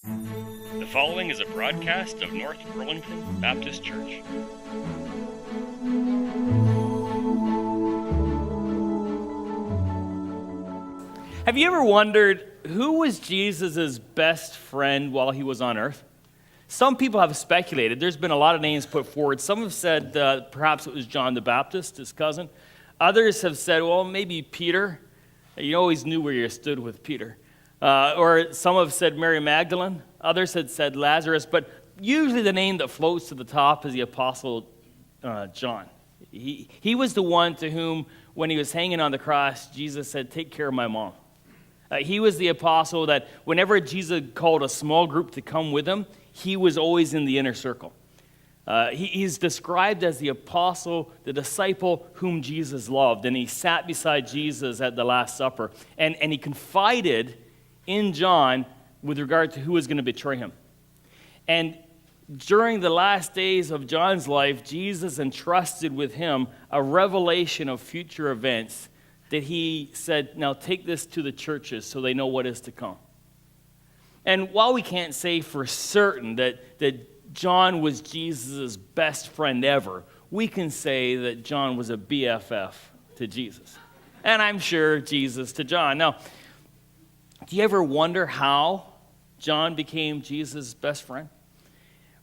The following is a broadcast of North Burlington Baptist Church. Have you ever wondered who was Jesus' best friend while he was on earth? Some people have speculated. There's been a lot of names put forward. Some have said perhaps it was John the Baptist, his cousin. Others have said, well, maybe Peter. You always knew where you stood with Peter. Or some have said Mary Magdalene. Others had said Lazarus. But usually the name that floats to the top is the Apostle John. He was the one to whom, when he was hanging on the cross, Jesus said, take care of my mom. He was the apostle that whenever Jesus called a small group to come with him, he was always in the inner circle. He's described as the apostle, the disciple whom Jesus loved. And he sat beside Jesus at the Last Supper. And he confided in John with regard to who was going to betray him. And during the last days of John's life, Jesus entrusted with him a revelation of future events that he said, now take this to the churches so they know what is to come. And while we can't say for certain that John was Jesus' best friend ever, we can say that John was a BFF to Jesus. And I'm sure Jesus to John. Now, do you ever wonder how John became Jesus' best friend?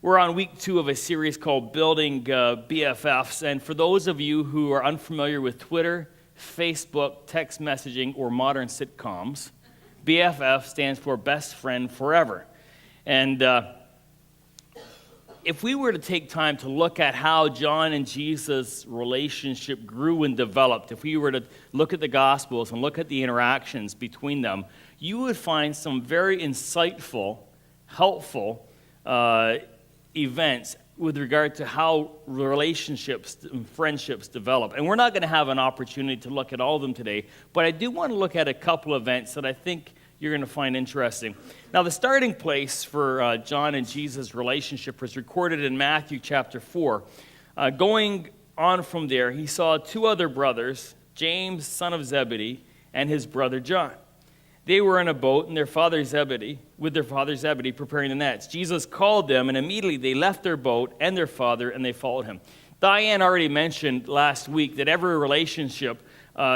We're on week 2 of a series called Building BFFs. And for those of you who are unfamiliar with Twitter, Facebook, text messaging, or modern sitcoms, BFF stands for Best Friend Forever. And if we were to take time to look at how John and Jesus' relationship grew and developed, if we were to look at the Gospels and look at the interactions between them, you would find some very insightful, helpful events with regard to how relationships and friendships develop. And we're not going to have an opportunity to look at all of them today, but I do want to look at a couple of events that I think you're going to find interesting. Now, the starting place for John and Jesus' relationship was recorded in Matthew chapter 4. Going on from there, he saw 2 other brothers, James, son of Zebedee, and his brother John. They were in a boat with their father Zebedee, preparing the nets. Jesus called them, and immediately they left their boat and their father, and they followed him. Diane already mentioned last week that every relationship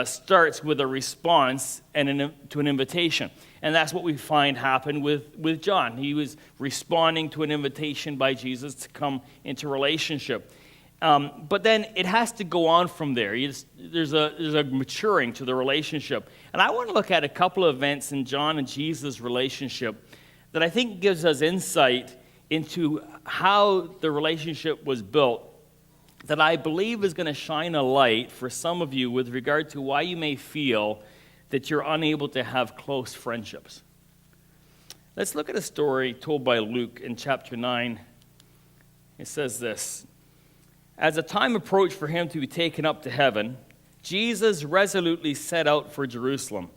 starts with a response and to an invitation. And that's what we find happened with John. He was responding to an invitation by Jesus to come into relationship. But then it has to go on from there. There's a maturing to the relationship. And I want to look at a couple of events in John and Jesus' relationship that I think gives us insight into how the relationship was built, that I believe is going to shine a light for some of you with regard to why you may feel that you're unable to have close friendships. Let's look at a story told by Luke in chapter 9. It says this: as the time approached for him to be taken up to heaven, Jesus resolutely set out for Jerusalem,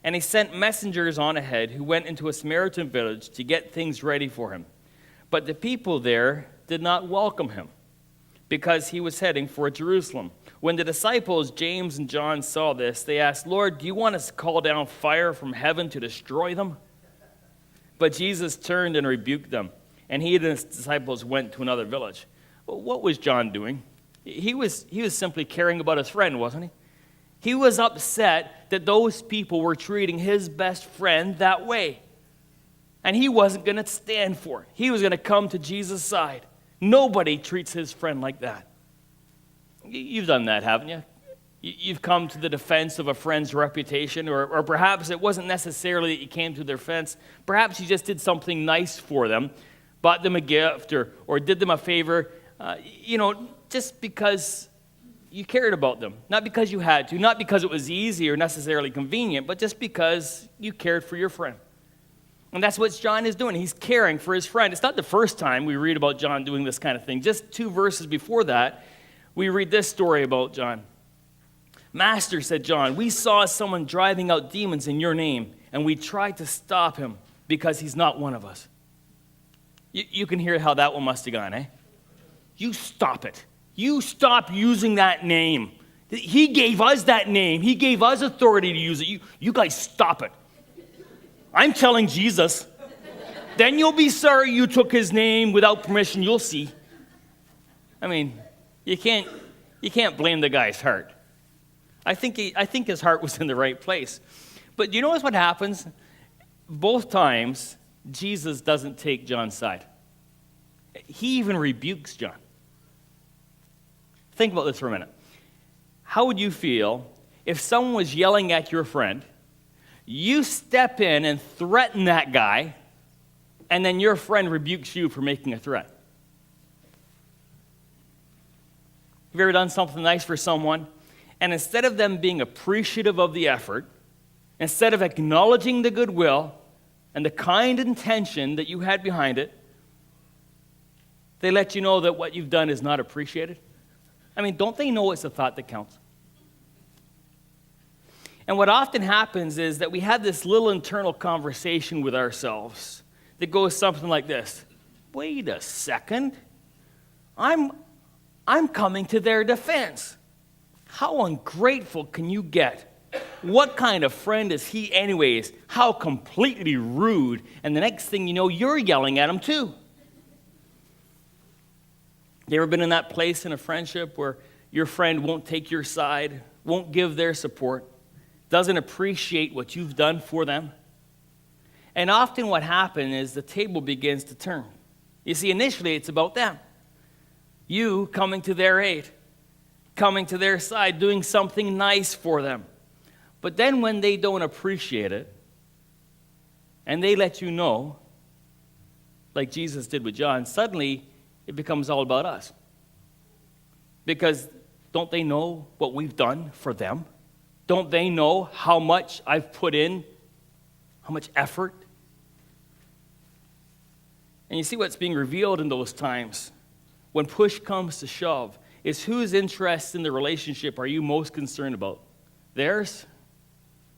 and he sent messengers on ahead who went into a Samaritan village to get things ready for him. But the people there did not welcome him, because he was heading for Jerusalem. When the disciples, James and John, saw this, they asked, Lord, do you want us to call down fire from heaven to destroy them? But Jesus turned and rebuked them, and he and his disciples went to another village. Well, what was John doing? He was simply caring about his friend, wasn't he? He was upset that those people were treating his best friend that way. And he wasn't going to stand for it. He was going to come to Jesus' side. Nobody treats his friend like that. You've done that, haven't you? You've come to the defense of a friend's reputation, or perhaps it wasn't necessarily that you came to their defense. Perhaps you just did something nice for them, bought them a gift, or did them a favor, just because you cared about them. Not because you had to, not because it was easy or necessarily convenient, but just because you cared for your friend. And that's what John is doing. He's caring for his friend. It's not the first time we read about John doing this kind of thing. Just 2 verses before that, we read this story about John. Master, said John, we saw someone driving out demons in your name, and we tried to stop him because he's not one of us. You can hear how that one must have gone, eh? You stop it. You stop using that name. He gave us that name. He gave us authority to use it. You guys stop it. I'm telling Jesus. Then you'll be sorry you took his name without permission. You'll see. I mean, you can't blame the guy's heart. I think his heart was in the right place. But you notice what happens? Both times, Jesus doesn't take John's side. He even rebukes John. Think about this for a minute. How would you feel if someone was yelling at your friend, you step in and threaten that guy, and then your friend rebukes you for making a threat? Have you ever done something nice for someone, and instead of them being appreciative of the effort, instead of acknowledging the goodwill and the kind intention that you had behind it, they let you know that what you've done is not appreciated? I mean, don't they know it's the thought that counts? And what often happens is that we have this little internal conversation with ourselves that goes something like this. Wait a second. I'm coming to their defense. How ungrateful can you get? What kind of friend is he anyways? How completely rude. And the next thing you know, you're yelling at him too. You ever been in that place in a friendship where your friend won't take your side, won't give their support, doesn't appreciate what you've done for them? And often what happens is the table begins to turn. You see, initially it's about them. You coming to their aid, coming to their side, doing something nice for them. But then when they don't appreciate it, and they let you know, like Jesus did with John, suddenly it becomes all about us. Because don't they know what we've done for them? Don't they know how much I've put in, how much effort? And you see what's being revealed in those times, when push comes to shove, is whose interests in the relationship are you most concerned about? Theirs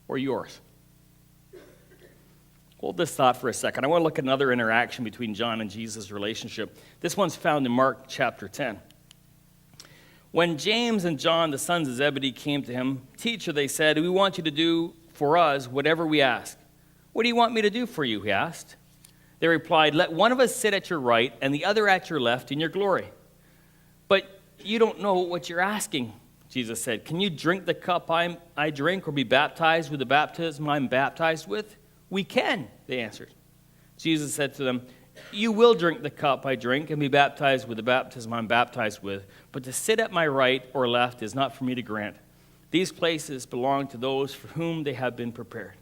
or yours? Hold this thought for a second. I want to look at another interaction between John and Jesus' relationship. This one's found in Mark chapter 10. When James and John, the sons of Zebedee, came to him, "Teacher," they said, "we want you to do for us whatever we ask." "What do you want me to do for you?" he asked. They replied, "Let one of us sit at your right and the other at your left in your glory." "But you don't know what you're asking," Jesus said. "Can you drink the cup I drink or be baptized with the baptism I'm baptized with?" "We can," they answered. Jesus said to them, "You will drink the cup I drink and be baptized with the baptism I'm baptized with, but to sit at my right or left is not for me to grant. These places belong to those for whom they have been prepared."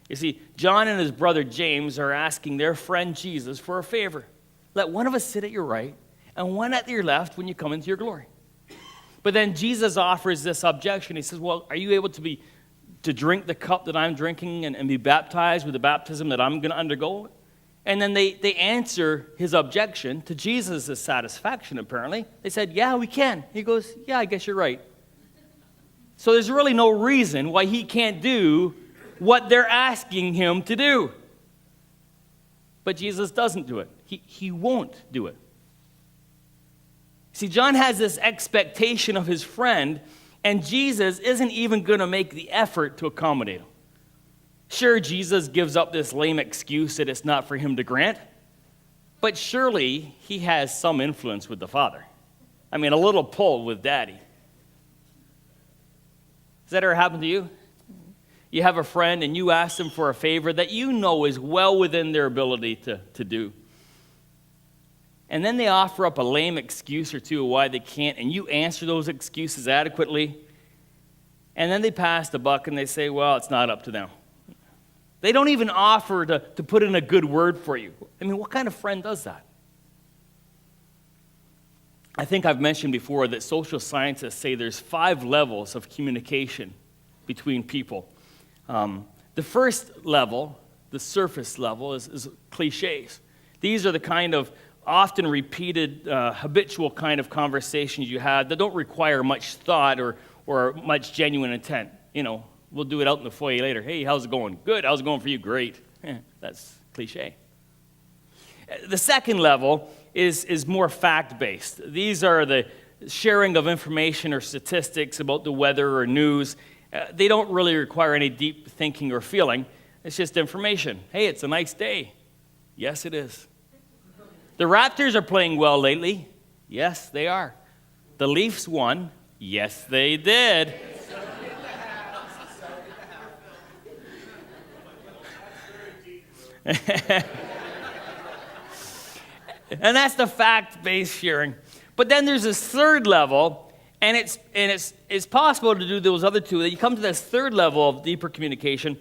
You see, John and his brother James are asking their friend Jesus for a favor. Let one of us sit at your right and one at your left when you come into your glory. But then Jesus offers this objection. He says, "Well, are you able to drink the cup that I'm drinking and be baptized with the baptism that I'm going to undergo?" And then they answer his objection to Jesus' satisfaction, apparently. They said, "Yeah, we can." He goes, "Yeah, I guess you're right." So there's really no reason why he can't do what they're asking him to do. But Jesus doesn't do it. He won't do it. See, John has this expectation of his friend, and Jesus isn't even going to make the effort to accommodate him. Sure, Jesus gives up this lame excuse that it's not for him to grant, but surely he has some influence with the Father. I mean, a little pull with Daddy. Has that ever happened to you? You have a friend and you ask them for a favor that you know is well within their ability to do. And then they offer up a lame excuse or two of why they can't, and you answer those excuses adequately. And then they pass the buck and they say, "Well, it's not up to them." They don't even offer to put in a good word for you. I mean, what kind of friend does that? I think I've mentioned before that social scientists say there's 5 levels of communication between people. The first level, the surface level, is cliches. These are the kind of often repeated, habitual kind of conversations you have that don't require much thought or much genuine intent. You know, we'll do it out in the foyer later. "Hey, how's it going?" "Good. How's it going for you?" "Great." That's cliche. The second level is more fact-based. These are the sharing of information or statistics about the weather or news. They don't really require any deep thinking or feeling. It's just information. "Hey, it's a nice day." Yes, it is. The Raptors are playing well lately. Yes, they are. The Leafs won. Yes, they did. And that's the fact-based sharing. But then there's this third level, and it's possible to do those other two. You come to this third level of deeper communication,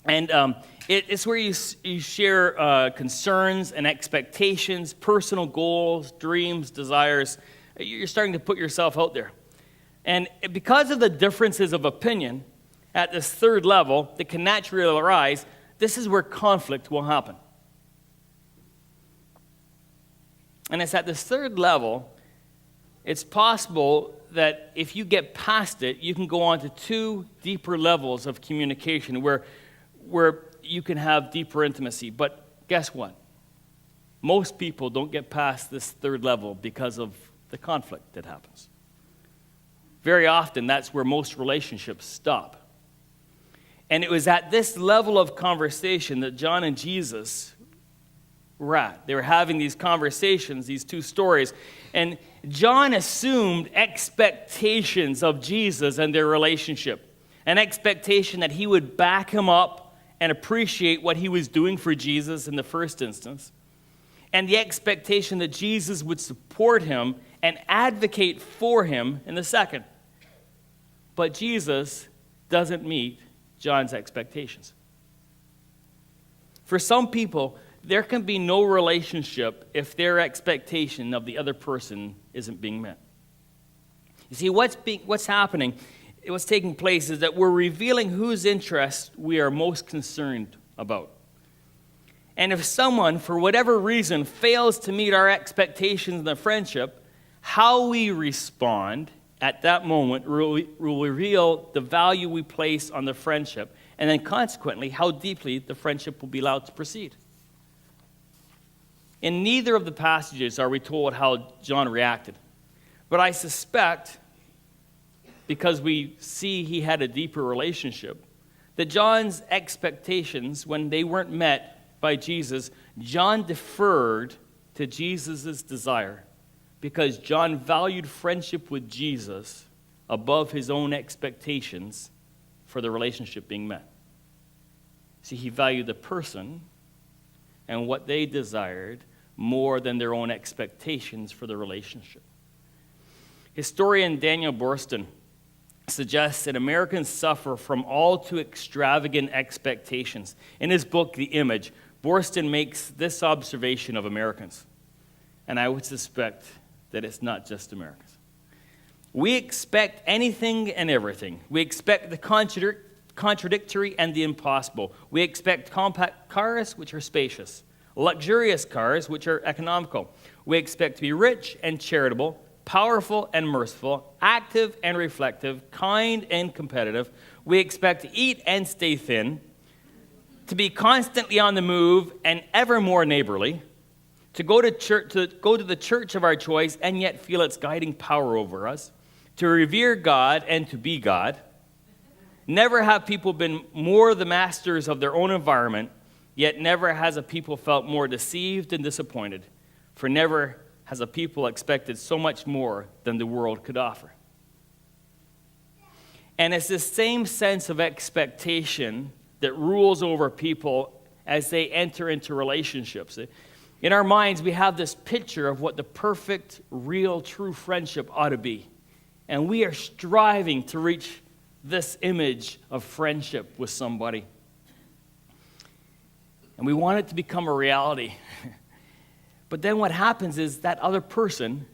and it's where you share concerns and expectations, personal goals, dreams, desires. You're starting to put yourself out there. And because of the differences of opinion at this third level that can naturally arise, this is where conflict will happen. And it's at this third level, it's possible that if you get past it, you can go on to two deeper levels of communication where you can have deeper intimacy. But guess what? Most people don't get past this third level because of the conflict that happens. Very often, that's where most relationships stop. And it was at this level of conversation that John and Jesus were at. They were having these conversations, these two stories. And John assumed expectations of Jesus and their relationship. An expectation that he would back him up and appreciate what he was doing for Jesus in the first instance. And the expectation that Jesus would support him and advocate for him in the second. But Jesus doesn't meet John's expectations. For some people, there can be no relationship if their expectation of the other person isn't being met. You see, what's happening, what's taking place is that we're revealing whose interest we are most concerned about. And if someone, for whatever reason, fails to meet our expectations in the friendship, how we respond at that moment will reveal the value we place on the friendship, and then consequently, how deeply the friendship will be allowed to proceed. In neither of the passages are we told how John reacted. But I suspect, because we see he had a deeper relationship, that John's expectations, when they weren't met by Jesus, John deferred to Jesus' desire, because John valued friendship with Jesus above his own expectations for the relationship being met. See, he valued the person and what they desired more than their own expectations for the relationship. Historian Daniel Borston suggests that Americans suffer from all too extravagant expectations. In his book, The Image, Borston makes this observation of Americans, and I would suspect that it's not just Americans. We expect anything and everything. We expect the contradictory and the impossible. We expect compact cars, which are spacious, luxurious cars, which are economical. We expect to be rich and charitable, powerful and merciful, active and reflective, kind and competitive. We expect to eat and stay thin, to be constantly on the move and ever more neighborly, to go to the church of our choice and yet feel its guiding power over us, to revere God and to be God. Never have people been more the masters of their own environment, yet never has a people felt more deceived and disappointed, for never has a people expected so much more than the world could offer. And it's this same sense of expectation that rules over people as they enter into relationships. In our minds, we have this picture of what the perfect, real, true friendship ought to be. And we are striving to reach this image of friendship with somebody. And we want it to become a reality. But then what happens is that other person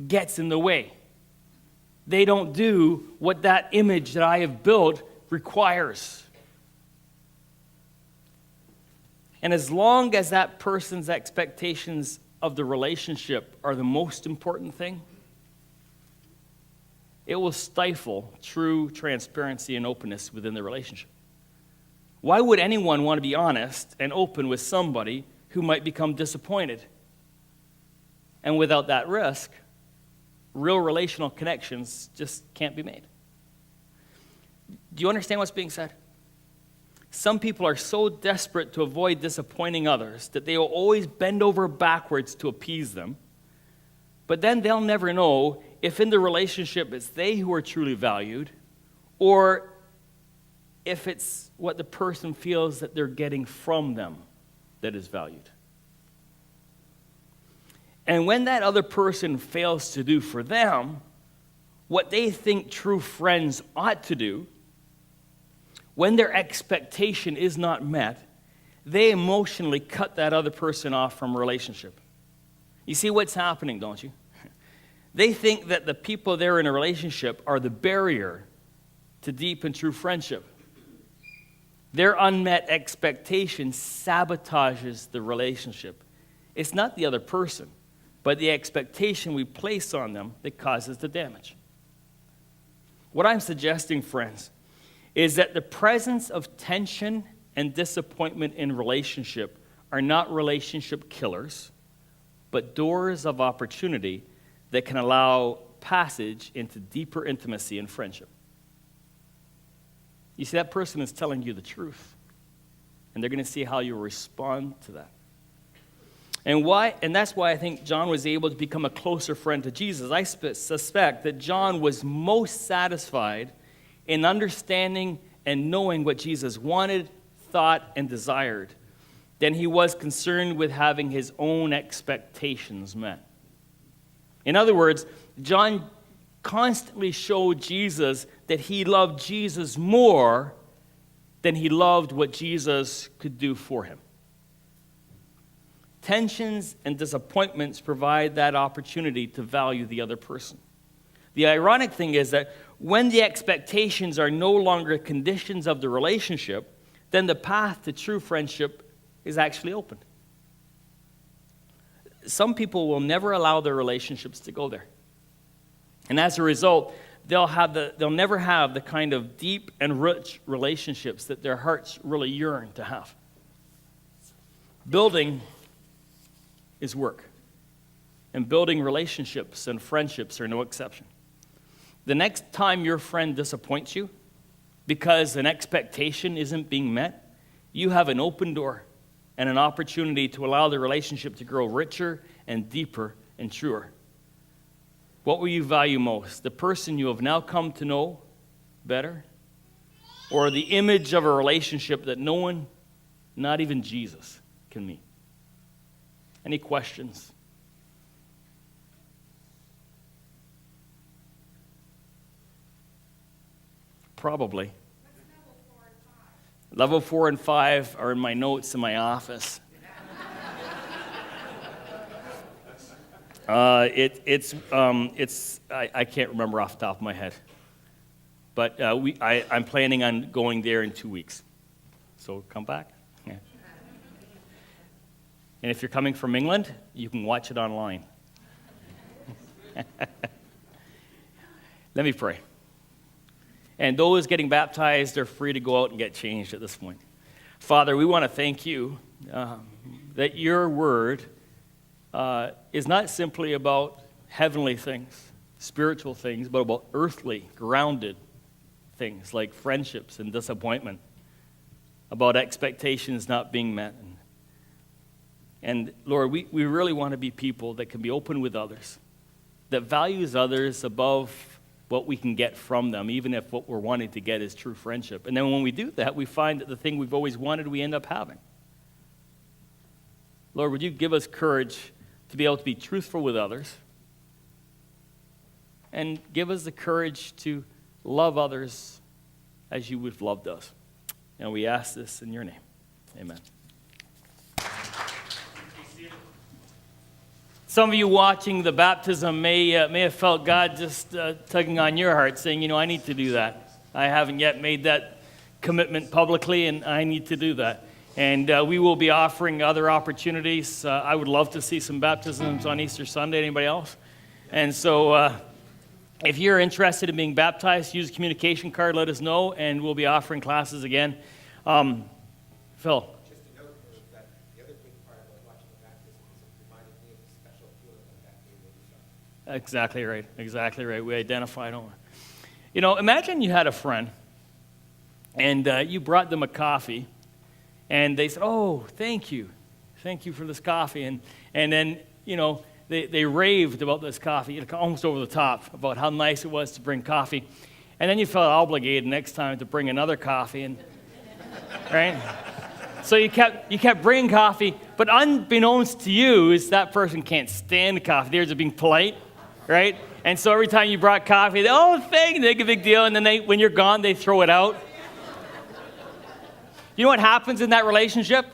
gets in the way. They don't do what that image that I have built requires. And as long as that person's expectations of the relationship are the most important thing, it will stifle true transparency and openness within the relationship. Why would anyone want to be honest and open with somebody who might become disappointed? And without that risk, real relational connections just can't be made. Do you understand what's being said? Some people are so desperate to avoid disappointing others that they will always bend over backwards to appease them. But then they'll never know if in the relationship it's they who are truly valued or if it's what the person feels that they're getting from them that is valued. And when that other person fails to do for them what they think true friends ought to do, when their expectation is not met, they emotionally cut that other person off from a relationship. You see what's happening, don't you? They think that the people they're in a relationship are the barrier to deep and true friendship. Their unmet expectation sabotages the relationship. It's not the other person, but the expectation we place on them that causes the damage. What I'm suggesting, friends, is that the presence of tension and disappointment in relationship are not relationship killers, but doors of opportunity that can allow passage into deeper intimacy and friendship. You see, that person is telling you the truth, and they're going to see how you respond to that. And that's why I think John was able to become a closer friend to Jesus. I suspect that John was most satisfied in understanding and knowing what Jesus wanted, thought, and desired than he was concerned with having his own expectations met. In other words, John constantly showed Jesus that he loved Jesus more than he loved what Jesus could do for him. Tensions and disappointments provide that opportunity to value the other person. The ironic thing is that when the expectations are no longer conditions of the relationship, then the path to true friendship is actually open. Some people will never allow their relationships to go there. And as a result, they'll never have the kind of deep and rich relationships that their hearts really yearn to have. Building is work. And building relationships and friendships are no exception. The next time your friend disappoints you because an expectation isn't being met, you have an open door and an opportunity to allow the relationship to grow richer and deeper and truer. What will you value most? The person you have now come to know better? Or the image of a relationship that no one, not even Jesus, can meet? Any questions? Probably. Level 4 and 5 are in my notes in my office. I can't remember off the top of my head. But I'm planning on going there in 2 weeks. So come back. Yeah. And if you're coming from England, you can watch it online. Let me pray. And those getting baptized are free to go out and get changed at this point. Father, we want to thank you that your word is not simply about heavenly things, spiritual things, but about earthly, grounded things like friendships and disappointment, about expectations not being met. And Lord, we really want to be people that can be open with others, that values others above what we can get from them, even if what we're wanting to get is true friendship. And then when we do that, we find that the thing we've always wanted, we end up having. Lord, would you give us courage to be able to be truthful with others and give us the courage to love others as you would have loved us. And we ask this in your name. Amen. Some of you watching the baptism may have felt God just tugging on your heart, saying, I need to do that. I haven't yet made that commitment publicly, and I need to do that. And we will be offering other opportunities. I would love to see some baptisms on Easter Sunday. Anybody else? And so if you're interested in being baptized, use a communication card, let us know, and we'll be offering classes again. Phil. Exactly right. We identify, don't we? Imagine you had a friend and you brought them a coffee, and they said, "Oh, thank you for this coffee," and then they raved about this coffee, almost over the top, about how nice it was to bring coffee, and then you felt obligated next time to bring another coffee, and right. So you kept bringing coffee, but unbeknownst to you is that person can't stand coffee. They're just being polite, right? And so every time you brought coffee, they make a big deal, and then when you're gone, they throw it out. You know what happens in that relationship?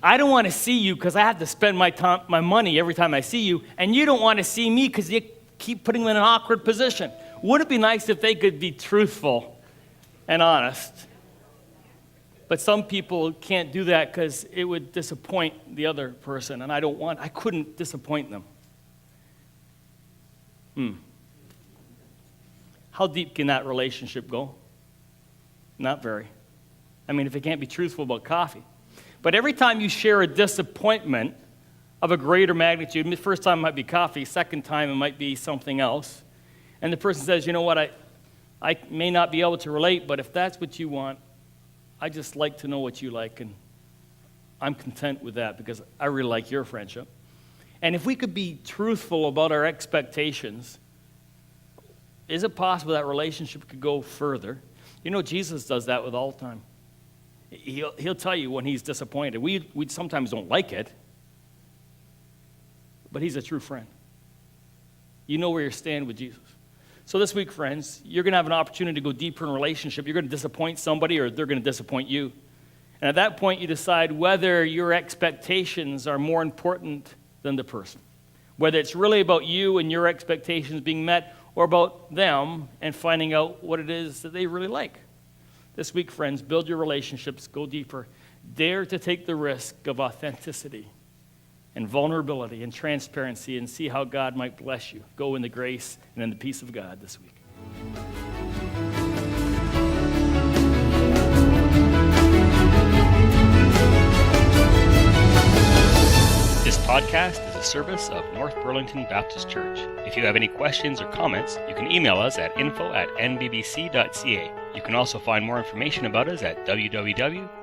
I don't want to see you because I have to spend my money every time I see you, and you don't want to see me because you keep putting me in an awkward position. Wouldn't it be nice if they could be truthful and honest? But some people can't do that because it would disappoint the other person, and I couldn't disappoint them. How deep can that relationship go? Not very. I mean, if it can't be truthful about coffee. But every time you share a disappointment of a greater magnitude, the first time it might be coffee, second time it might be something else, and the person says, "You know what, I may not be able to relate, but if that's what you want, I just like to know what you like, and I'm content with that because I really like your friendship." And if we could be truthful about our expectations, is it possible that relationship could go further? You know, Jesus does that with all time. He'll tell you when he's disappointed. We sometimes don't like it, but he's a true friend. You know where you stand with Jesus. So this week, friends, you're going to have an opportunity to go deeper in a relationship. You're going to disappoint somebody or they're going to disappoint you. And at that point, you decide whether your expectations are more important than the person. Whether it's really about you and your expectations being met or about them and finding out what it is that they really like. This week, friends, build your relationships, go deeper. Dare to take the risk of authenticity and vulnerability and transparency and see how God might bless you. Go in the grace and in the peace of God this week. This podcast is a service of North Burlington Baptist Church. If you have any questions or comments, you can email us at info@nbbc.ca. You can also find more information about us at www.nbbc.ca.